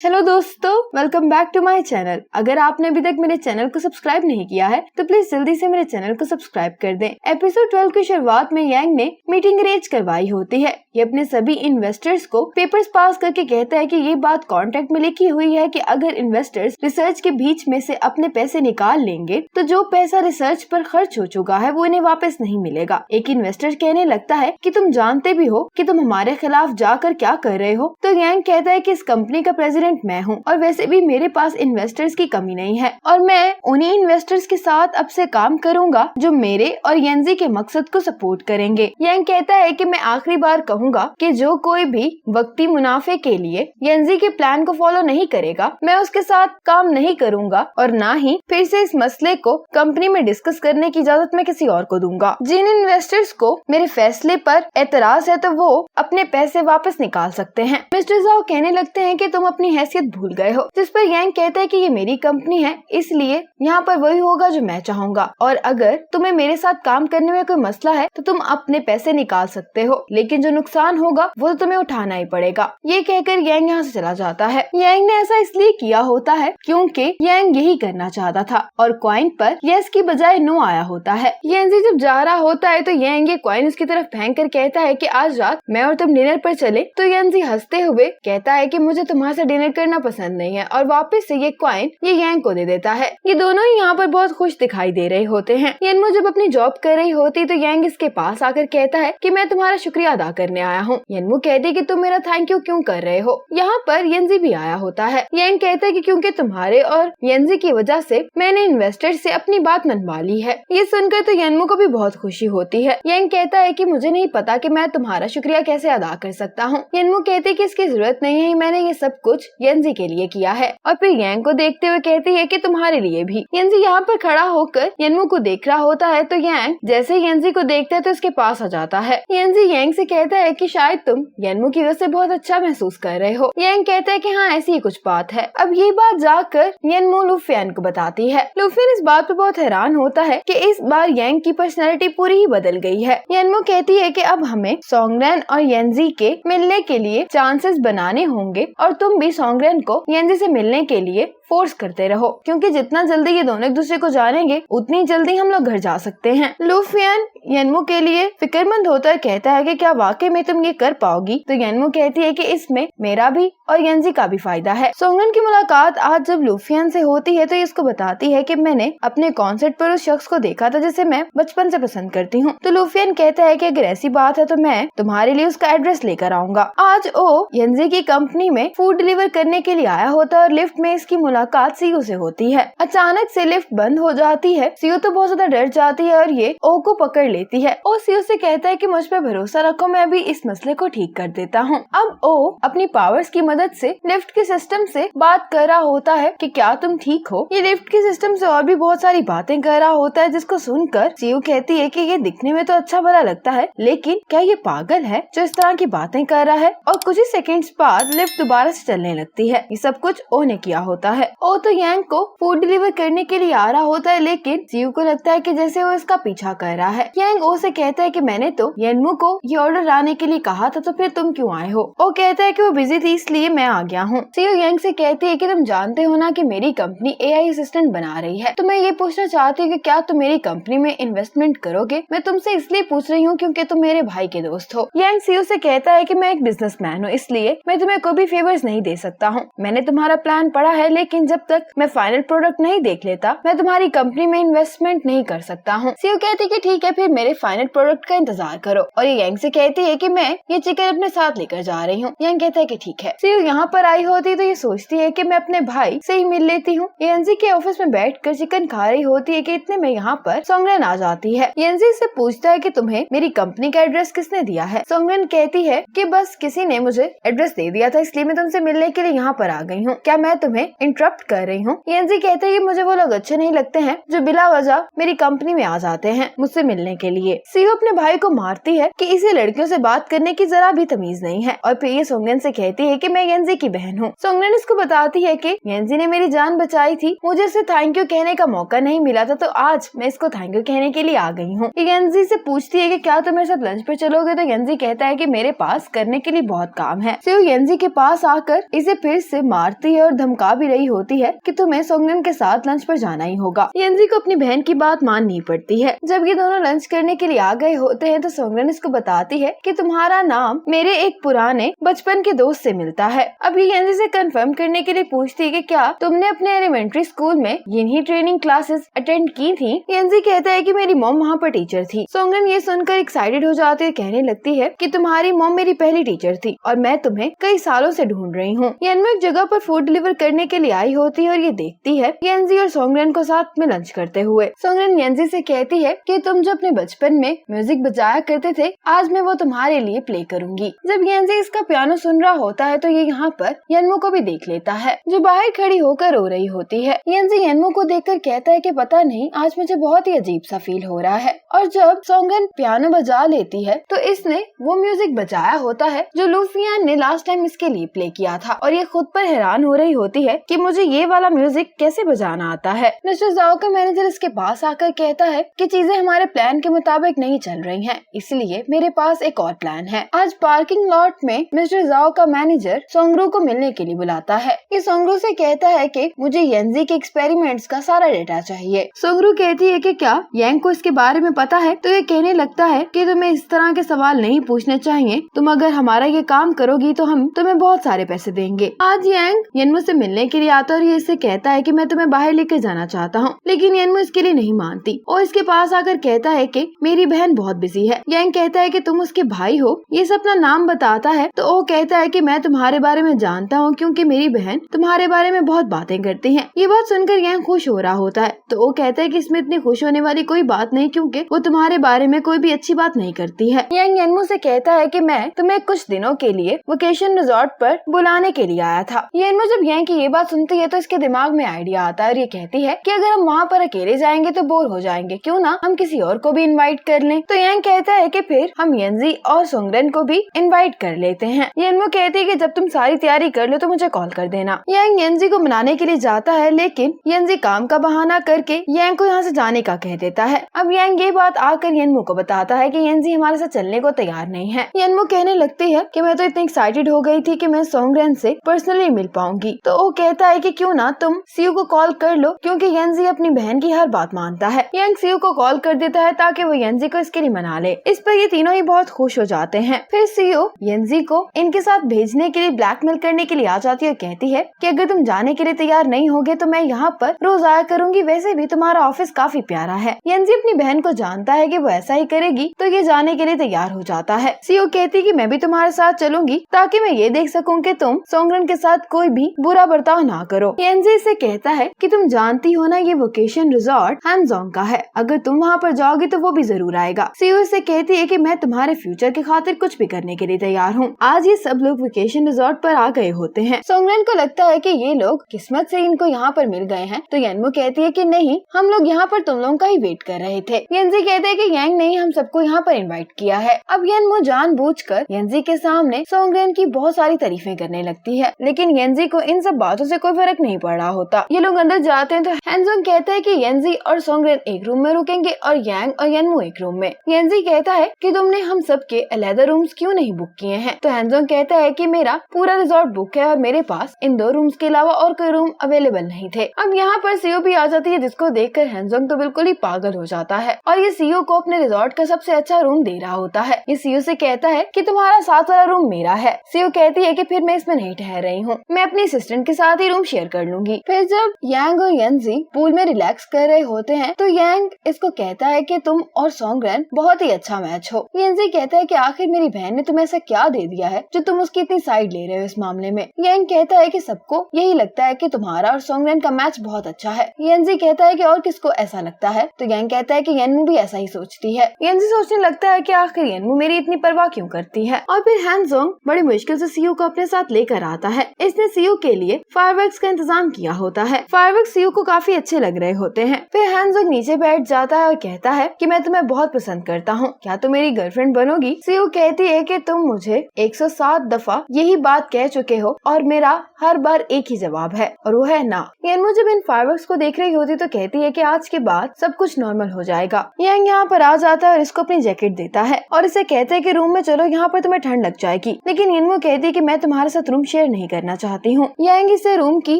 Hello दोस्तों, welcome back to my channel. अगर आपने अभी तक मेरे चैनल को सब्सक्राइब नहीं किया है तो प्लीज जल्दी से मेरे चैनल को सब्सक्राइब कर दें। एपिसोड 12 की शुरुआत में यांग ने मीटिंग अरेंज करवाई होती है। ये अपने सभी इन्वेस्टर्स को पेपर्स पास करके कहता है कि ये बात कॉन्ट्रैक्ट में लिखी हुई है कि अगर इन्वेस्टर्स रिसर्च के बीच में से अपने पैसे निकाल लेंगे तो जो पैसा रिसर्च पर खर्च हो चुका है वो इन्हें वापस नहीं मिलेगा। एक इन्वेस्टर कहने लगता है कि तुम जानते भी हो कि तुम हमारे खिलाफ जाकर क्या कर रहे हो। तो यांग कहता है कि इस कंपनी का प्रेसिडेंट मैं हूँ और वैसे भी मेरे पास इन्वेस्टर्स की कमी नहीं है और मैं उन्हीं इन्वेस्टर्स के साथ अब से काम करूंगा जो मेरे और येंजी के मकसद को सपोर्ट करेंगे। यांग कहता है कि मैं आखिरी बार कहूंगा कि जो कोई भी वक्ती मुनाफे के लिए येंजी के प्लान को फॉलो नहीं करेगा मैं उसके साथ काम नहीं करूंगा और ना ही फिर से इस मसले को कंपनी में डिस्कस करने की इजाजत मैं किसी और को दूंगा। जिन इन्वेस्टर्स को मेरे फैसले पर एतराज है तो वो अपने पैसे वापस निकाल सकते हैं। मिस्टर ज़ाओ कहने लगते हैं कि तुम अपनी हैसियत भूल गए हो, जिस पर यांग कहता है कि ये मेरी कंपनी है इसलिए यहाँ पर वही होगा जो मैं चाहूंगा और अगर तुम्हें मेरे साथ काम करने में कोई मसला है तो तुम अपने पैसे निकाल सकते हो लेकिन जो नुकसान होगा वो तो तुम्हें उठाना ही पड़ेगा। ये कहकर यांग यहाँ से चला जाता है। यांग ने ऐसा इसलिए किया होता है क्योंकि यांग यही करना चाहता था और कॉइन पर यस की बजाय नो आया होता है। येंजी जब जा रहा होता है तो यांग ये कॉइन उसकी तरफ फेंक कर कहता है कि आज रात मैं और तुम डिनर पर चले। तो येंजी हंसते हुए कहता है कि मुझे तुम्हारे साथ डिनर करना पसंद नहीं है और वापस से ये कॉइन ये यांग को दे देता है। ये दोनों ही यहाँ पर बहुत खुश दिखाई दे रहे होते हैं। येनमो जब अपनी जॉब कर रही होती तो यांग इसके पास आकर कहता है कि मैं तुम्हारा शुक्रिया अदा करने आया हूँ। येनमो कहती कि तुम मेरा थैंक यू क्यों कर रहे हो। यहाँ पर येंजी भी आया होता है। यांग कहता है कि क्योंकि तुम्हारे और येंजी की वजह से मैंने इन्वेस्टर से अपनी बात मनवा ली है। ये सुनकर तो येनमो को भी बहुत खुशी होती है। यांग कहता है कि मुझे नहीं पता कि मैं तुम्हारा शुक्रिया कैसे अदा कर सकता हूँ। येनमो कहती है कि इसकी जरूरत नहीं है, मैंने ये सब कुछ येंजी के लिए किया है और फिर यांग को देखते हुए कहती है कि तुम्हारे लिए भी। येंजी यहाँ पर खड़ा होकर येनमो को देख रहा होता है तो यांग जैसे येंजी को देखता है तो उसके पास आ जाता है। येंजी यांग से कहता है कि शायद तुम येनमो की वजह से बहुत अच्छा महसूस कर रहे हो। यांग कहता है कि हाँ ऐसी ही कुछ बात है। अब ये बात जाकर येनमो लुफियन को बताती है। लुफियन इस बात पर बहुत हैरान होता है कि इस बार यांग की पर्सनैलिटी पूरी ही बदल गई है। येनमो कहती है कि अब हमें सोंगरेन और येंजी के मिलने के लिए चांसेस बनाने होंगे और तुम भी सोंगरेन को येंजी से मिलने के लिए फोर्स करते रहो क्योंकि जितना जल्दी ये दोनों एक दूसरे को जानेंगे उतनी जल्दी हम लोग घर जा सकते हैं। लुफियन येनमो के लिए फिक्रमंद होकर कहता है कि क्या वाकई में तुम ये कर पाओगी। तो येनमो कहती है कि इसमें मेरा भी और येंजी का भी फायदा है। सोंगरेन की मुलाकात आज जब लुफियन से होती है तो इसको बताती है कि मैंने अपने कॉन्सर्ट पर उस शख्स को देखा था जिसे मैं बचपन से पसंद करती हूँ। तो लुफियन कहता है कि अगर ऐसी बात है तो मैं तुम्हारे लिए उसका एड्रेस लेकर आऊंगा। आज ओ येंजी की कंपनी में फूड डिलीवर करने के लिए आया होता है और लिफ्ट में इसकी मुलाकात सीयू से होती है। अचानक से लिफ्ट बंद हो जाती है। सीयू तो बहुत ज्यादा डर जाती है और ये ओ को पकड़ लेती है। ओ सीयू से कहता है कि मुझ पे भरोसा रखो, मैं अभी इस मसले को ठीक कर देता हूँ। अब ओ अपनी पावर्स की मदद से लिफ्ट के सिस्टम से बात कर रहा होता है कि क्या तुम ठीक हो। ये लिफ्ट के सिस्टम से और भी बहुत सारी बातें कर रहा होता है जिसको सुनकर सीयू कहती है कि ये दिखने में तो अच्छा भला लगता है लेकिन क्या ये पागल है जो इस तरह की बातें कर रहा है। और कुछ ही सेकंड्स बाद लिफ्ट दोबारा से चलने लगती है। ये सब कुछ ओ ने किया होता है। ओ तो यांग को फूड डिलीवर करने के लिए आ रहा होता है लेकिन सीयू को लगता है कि जैसे वो इसका पीछा कर रहा है। यांग ओ से कहता है कि मैंने तो येनमो को ये ऑर्डर लाने के लिए कहा था तो फिर तुम क्यों आए हो। ओ कहता है कि वो बिजी थी इसलिए मैं आ गया हूँ। सीयू यांग से कहती है कि तुम जानते हो ना कि मेरी कंपनी एआई असिस्टेंट बना रही है तो मैं ये पूछना चाहती हूँ कि क्या तुम मेरी कंपनी में इन्वेस्टमेंट करोगे। मैं तुमसे इसलिए पूछ रही हूँ क्योंकि तुम मेरे भाई के दोस्त हो। यांग सीयू से कहता है कि मैं एक बिजनेसमैन हूँ इसलिए मैं तुम्हें कोई भी फेवर्स नहीं दे सकता हूँ। मैंने तुम्हारा प्लान पढ़ा है लेकिन जब तक मैं फाइनल प्रोडक्ट नहीं देख लेता मैं तुम्हारी कंपनी में इन्वेस्टमेंट नहीं कर सकता हूँ। सीयू कहती है कि ठीक है फिर मेरे फाइनल प्रोडक्ट का इंतजार करो और ये यांग से कहती है कि मैं ये चिकन अपने साथ लेकर जा रही हूँ। यांग कहता है कि ठीक है। सीयू यहाँ पर आई होती तो ये सोचती है कि मैं अपने भाई से ही मिल लेती हूँ। येंजी के ऑफिस में बैठकर चिकन खा रही होती है कि इतने में यहाँ पर सोंगरेन आ जाती है। येंजी से पूछता है कि तुम्हें मेरी कंपनी का एड्रेस किसने दिया है। सोंगरेन कहती है कि बस किसी ने मुझे एड्रेस दे दिया था इसलिए मैं तुमसे मिलने के लिए यहाँ पर आ गई हूँ। क्या मैं तुम्हें इंटरप्ट इंटरप्ट कर रही हूँ। येंजी कहते हैं कि मुझे वो लोग अच्छे नहीं लगते हैं जो बिला वजह मेरी कंपनी में आ जाते हैं मुझसे मिलने के लिए। सीयू अपने भाई को मारती है कि इसे लड़कियों से बात करने की जरा भी तमीज नहीं है और फिर ये सोंगन से कहती है कि मैं येंजी की बहन हूँ। सोंगन इसको बताती है कि येंजी ने मेरी जान बचाई थी, मुझे इसे थैंक यू कहने का मौका नहीं मिला था, तो आज मैं इसको थैंक यू कहने के लिए आ गई हूँ। येंजी से पूछती है कि क्या तुम मेरे साथ लंच पे चलोगे, तो येंजी कहता है कि मेरे पास करने के लिए बहुत काम है। सीयू येंजी के पास आकर इसे फिर से मारती है और धमका भी रही होती है कि तुम्हें सोंगन के साथ लंच पर जाना ही होगा। येंजी को अपनी बहन की बात माननी पड़ती है। जब ये दोनों लंच करने के लिए आ गए होते हैं तो सोंगन इसको बताती है कि तुम्हारा नाम मेरे एक पुराने बचपन के दोस्त से मिलता है। अब ये येंजी से कंफर्म करने के लिए पूछती है कि क्या तुमने अपने एलिमेंट्री स्कूल में यही ट्रेनिंग क्लासेस अटेंड की थी। येंजी कहता है कि मेरी मॉम वहाँ पर टीचर थी। सोंगन ये सुनकर एक्साइटेड हो जाती है, कहने लगती है कि तुम्हारी मॉम मेरी पहली टीचर थी और मैं तुम्हें कई सालों से ढूंढ रही हूँ। येनमो एक जगह पर फूड डिलीवर करने के लिए आई होती है और ये देखती है येंजी और सोंगन को साथ में लंच करते हुए। सोंगन येंजी से कहती है कि तुम जो अपने बचपन में म्यूजिक बजाया करते थे, आज मैं वो तुम्हारे लिए प्ले करूंगी। जब येंजी इसका पियानो सुन रहा होता है तो ये यहाँ पर येनमो को भी देख लेता है जो बाहर खड़ी होकर रो रही होती है। येंजी येनमो को देखकर कहता है कि पता नहीं आज मुझे बहुत ही अजीब सा फील हो रहा है। और जब सोंगन पियानो बजा लेती है तो इसने वो म्यूजिक बजाया होता है जो लूफियान ने लास्ट टाइम इसके लिए प्ले किया था और ये खुद पर हैरान हो रही होती है कि मुझे ये वाला म्यूजिक कैसे बजाना आता है। मिस्टर जाओ का मैनेजर इसके पास आकर कहता है कि चीजें हमारे प्लान के मुताबिक नहीं चल रही हैं, इसलिए मेरे पास एक और प्लान है। आज पार्किंग लॉट में मिस्टर जाओ का मैनेजर सोंगरू को मिलने के लिए बुलाता है। ये सोंगरू से कहता है कि मुझे येंजी के एक्सपेरिमेंट्स का सारा डेटा चाहिए। सोंगरू कहती है कि क्या यांग को इसके बारे में पता है, तो ये कहने लगता है कि तुम्हें इस तरह के सवाल नहीं पूछने चाहिए, तुम अगर हमारा ये काम करोगी तो हम तुम्हें बहुत सारे पैसे देंगे। आज यांग येनमो से मिलने के लिए आता है और ये इससे कहता है कि मैं तुम्हें बाहर लेकर जाना चाहता हूँ, लेकिन येनमो इसके लिए नहीं मानती और इसके पास आकर कहता है कि मेरी बहन बहुत बिजी है। यांग कहता है कि तुम उसके भाई हो। ये अपना नाम बताता है तो वो कहता है कि मैं तुम्हारे बारे में जानता हूँ क्योंकि मेरी बहन तुम्हारे बारे में बहुत बातें करती है। ये बात सुनकर यांग खुश हो रहा होता है तो वो कहता है कि इसमें इतनी खुश होने वाली कोई बात नहीं क्योंकि वो तुम्हारे बारे में कोई भी अच्छी बात नहीं करती है। यांग येनमो से कहता है कि मैं तुम्हें कुछ दिनों के लिए वेकेशन रिजॉर्ट पर बुलाने के लिए आया था। येनमो जब यांग की ये बात सुनती है तो इसके दिमाग में आइडिया आता है और ये कहती है कि अगर हम वहाँ पर अकेले जाएंगे तो बोर हो जाएंगे, क्यों ना हम किसी और को भी इनवाइट कर लें। तो यांग कहता है कि फिर हम येंजी और सोंगरेन को भी इनवाइट कर लेते हैं। येनमो कहती है कि जब तुम सारी तैयारी कर लो तो मुझे कॉल कर देना। यांग येंजी को मनाने के लिए जाता है लेकिन येंजी काम का बहाना करके यांग को यहाँ से जाने का कह देता है। अब यांग ये बात आकर येनमो को बताता है कि येंजी हमारे साथ चलने को तैयार नहीं है। येनमो कहने लगती है कि मैं तो इतनी एक्साइटेड हो गई थी कि मैं सोंगरेन से पर्सनली मिल पाऊंगी। तो वो कहता है कि क्यों ना तुम सीयू को कॉल कर लो क्योंकि येंजी अपनी बहन की हर बात मानता है। यांग सीयू को कॉल कर देता है ताकि वो येंजी को इसके लिए मना ले। इस पर ये तीनों ही बहुत खुश हो जाते हैं। फिर सीयू येंजी को इनके साथ भेजने के लिए ब्लैकमेल करने के लिए आ जाती है और कहती है कि अगर तुम जाने के लिए तैयार नहीं होगे तो मैं यहाँ पर रोज आया करूंगी, वैसे भी तुम्हारा ऑफिस काफी प्यारा है। येंजी अपनी बहन को जानता है कि वो ऐसा ही करेगी तो ये जाने के लिए तैयार हो जाता है। सीयू कहती कि मैं भी तुम्हारे साथ चलूंगी ताकि मैं ये देख सकूं कि तुम सोंगरेन के साथ कोई भी बुरा बर्ताव ना करो। येंजी से कहता है कि तुम जानती हो ना ये वेकेशन रिजॉर्ट हैंजोंग का है, अगर तुम वहाँ पर जाओगी तो वो भी जरूर आएगा। सीयू से कहती है कि मैं तुम्हारे फ्यूचर की खातिर कुछ भी करने के लिए तैयार हूँ। आज ये सब लोग वेकेशन रिजॉर्ट पर आ गए होते हैं। सोंगरेन को लगता है कि ये लोग किस्मत से इनको यहाँ पर मिल गए हैं तो येनमो कहती है कि नहीं, हम लोग यहाँ पर तुम लोगों का ही वेट कर रहे थे। येंजी कहते हैं कि यांग ने हम सबको यहाँ पर इनवाइट किया है। अब येनमो जानबूझकर येंजी के सामने सोंगरेन की बहुत सारी तारीफें करने लगती है, लेकिन येंजी को इन सब बातों से कोई फर्क नहीं पड़ रहा होता। ये लोग अंदर जाते हैं तो हैंजोंग कहता है कि येंजी और सोंगरेन एक रूम में रुकेंगे और यांग और येनमो एक रूम में। येंजी कहता है कि तुमने हम सब के अलग रूम्स क्यों नहीं बुक किए हैं। तो हैंजोंग कहता है कि मेरा पूरा रिजॉर्ट बुक है और मेरे पास इन 2 रूम्स के अलावा और कोई रूम अवेलेबल नहीं थे। अब यहाँ पर सीयू भी आ जाती है जिसको देखकर हैंजोंग तो बिल्कुल ही पागल हो जाता है और ये सीयू को अपने रिजॉर्ट का सबसे अच्छा रूम दे रहा होता है। ये सीयू से कहता है कि तुम्हारा साथ वाला रूम मेरा है। सीयू कहती है कि फिर मैं इसमें नहीं ठहर रही हूँ, मैं अपनी असिस्टेंट के साथ ही रूम शेयर कर लूंगी। फिर जब यांग और येंजी पूल में रिलैक्स कर रहे होते हैं तो यांग इसको कहता है कि तुम और सोंगरेन बहुत ही अच्छा मैच हो। येंजी कहता है कि आखिर मेरी बहन ने तुम्हें ऐसा क्या दे दिया है जो तुम उसकी इतनी साइड ले रहे हो इस मामले में। यांग कहता है कि सबको यही लगता है कि तुम्हारा और सोंगरेन का मैच बहुत अच्छा है। येंजी कहता है कि और किसको ऐसा लगता है। तो यांग कहता है कि येनमू भी ऐसा ही सोचती है। येंजी सोचने लगता है कि आखिर येनमू मेरी इतनी परवाह क्यों करती है। और फिर हैंजोंग बड़ी मुश्किल से सीयू को अपने साथ लेकर आता है। इसने सीयू के लिए फायरवर्क्स फायरवर्क्स का इंतजाम किया होता है। फायरवर्क्स सीयू को काफी अच्छे लग रहे होते हैं। फिर हैंजोंग नीचे बैठ जाता है और कहता है कि मैं तुम्हें बहुत पसंद करता हूँ, क्या तुम मेरी गर्लफ्रेंड बनोगी? सीयू कहती है कि तुम मुझे 107 दफा यही बात कह चुके हो और मेरा हर बार एक ही जवाब है और वो है ना। येनमू जब इन फायरवर्क्स को देख रही होती तो कहती है कि आज के बाद सब कुछ नॉर्मल हो जाएगा। यांग यहाँ पर आ जाता है और इसको अपनी जैकेट देता है और इसे कहते हैं कि रूम में चलो, यहाँ पर तुम्हें ठंड लग जाएगी। लेकिन येनमू कहती है कि मैं तुम्हारे साथ रूम शेयर नहीं करना चाहती हूँ। यांग इसे रूम की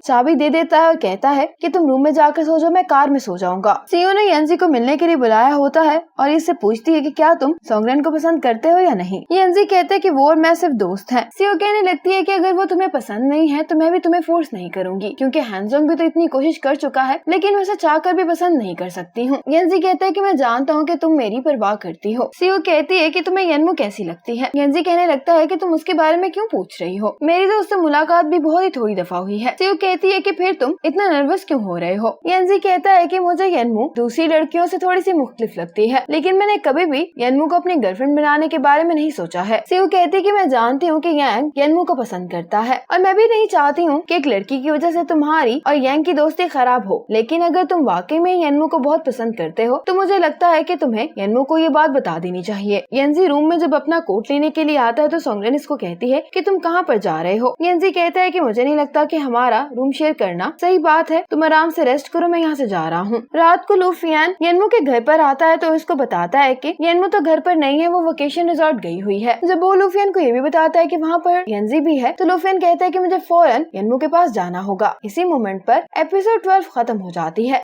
चाबी दे देता है और कहता है कि तुम रूम में जाकर सो जाओ, मैं कार में सो जाऊंगा। सीयू ने येनजी को मिलने के लिए बुलाया होता है और इससे पूछती है कि क्या तुम सॉन्गरेन को पसंद करते हो या नहीं। येनजी कहते हैं कि वो और मैं सिर्फ दोस्त हैं। सीयू कहने लगती है कि अगर वो तुम्हें पसंद नहीं है तो मैं भी तुम्हें फोर्स नहीं करूंगी, क्योंकि हैंजोंग भी तो इतनी कोशिश कर चुका है, लेकिन वैसे चाहकर भी पसंद नहीं कर सकती हूँ। येनजी कहता है कि मैं जानता हूँ कि तुम मेरी परवाह करती हो। सीयू कहती है कि तुम्हें येनमू कैसी लगती है। येनजी कहने लगता है कि तुम उसके बारे में क्यों पूछ रही हो, मेरी तो उससे मुलाकात भी बहुत ही थोड़ी दफा हुई है। सीयू कहती है कि फिर तुम इतना नर्वस क्यों हो रहे हो। येनजी कहता है कि मुझे येनमू दूसरी लड़कियों से थोड़ी सी मुख्तलिफ लगती है, लेकिन मैंने कभी भी येनमू को अपनी गर्लफ्रेंड बनाने के बारे में नहीं सोचा है। सीयू कहती है कि मैं जानती हूँ कि यांग येनमू को पसंद करता है और मैं भी नहीं चाहती हूँ कि एक लड़की की वजह से तुम्हारी और यांग की दोस्ती खराब हो, लेकिन अगर तुम वाकई में येनमू को बहुत पसंद करते हो तो मुझे लगता है कि तुम्हें येनमू को ये बात बता देनी चाहिए। येनजी रूम में जब अपना कोट लेने के लिए आता है तो सॉन्गरेन इसको कहती है कि तुम कहाँ पर जा रहे हो। येनजी कहता है कि मुझे नहीं लगता कि हमारा रूम शेयर करना सही बात है, तुम आराम से रेस्ट करो, मैं यहाँ से जा रहा हूँ। रात को लूफियान येनमू के घर पर आता है तो इसको बताता है कि येनमू तो घर पर नहीं है, वो वेकेशन रिजॉर्ट गई हुई है। जब वो लूफियान को ये भी बताता है कि वहाँ पर येनजी भी है तो लूफियान कहता है कि मुझे फौरन येनमू के पास जाना होगा। इसी मोमेंट पर एपिसोड 12 खत्म हो जाती है।